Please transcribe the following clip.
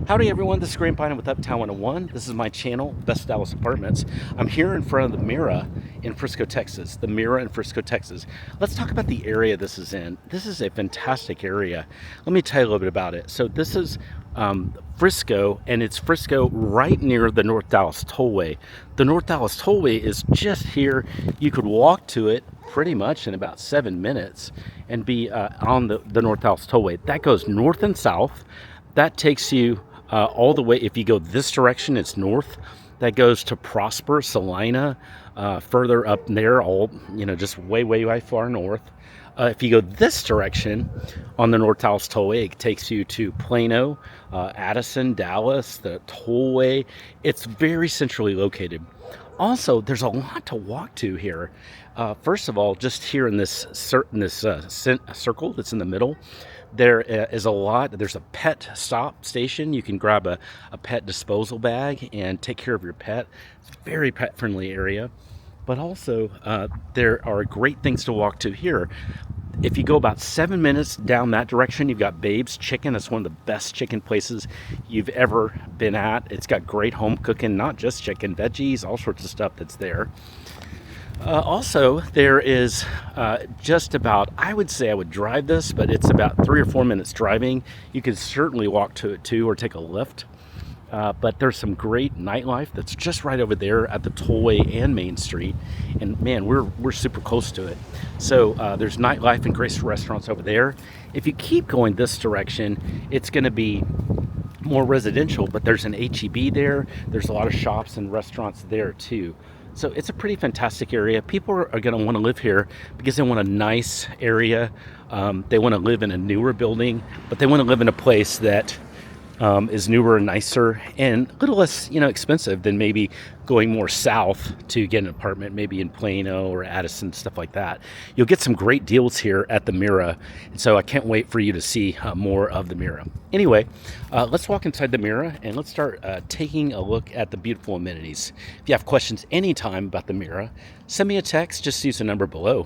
Howdy everyone, this is Grandpa with Uptown 101. This is my channel, Best Dallas Apartments. I'm here in front of the Mirra in Frisco, Texas. The Mirra in Frisco, Texas. Let's talk about the area this is in. This is a fantastic area. Let me tell you a little bit about it. So this is Frisco, and it's Frisco right near the North Dallas Tollway. The North Dallas Tollway is just here. You could walk to it pretty much in about 7 minutes and be on the North Dallas Tollway. That goes north and south. That takes you all the way. If you go this direction, it's north. That goes to Prosper, Salina, further up there, just way far north. If you go this direction on the North Dallas Tollway, it takes you to Plano, Addison, Dallas, the Tollway. It's very centrally located. Also, there's a lot to walk to here. First of all, just here in this circle that's in the middle, there is a lot. There's a pet stop station. You can grab a pet disposal bag and take care of your pet. It's a very pet-friendly area. But also, there are great things to walk to here. If you go about 7 minutes down that direction, you've got Babe's Chicken. It's one of the best chicken places you've ever been at. It's got great home cooking, not just chicken, veggies, all sorts of stuff that's there. Also, there is just about, I would say I would drive this, but it's about 3 or 4 minutes driving. You could certainly walk to it too or take a lift. But there's some great nightlife that's just right over there at the Tollway and Main Street. And man, we're super close to it. So there's nightlife and great restaurants over there. If you keep going this direction, it's going to be more residential, but there's an H-E-B there. There's a lot of shops and restaurants there too. So it's a pretty fantastic area. People are going to want to live here because they want a nice area. They want to live in a newer building, but they want to live in a place that is newer and nicer and a little less, expensive than maybe going more south to get an apartment, maybe in Plano or Addison, stuff like that. You'll get some great deals here at the Mirra, and so I can't wait for you to see more of the Mirra. Anyway, let's walk inside the Mirra and let's start taking a look at the beautiful amenities. If you have questions anytime about the Mirra, send me a text. Just use the number below.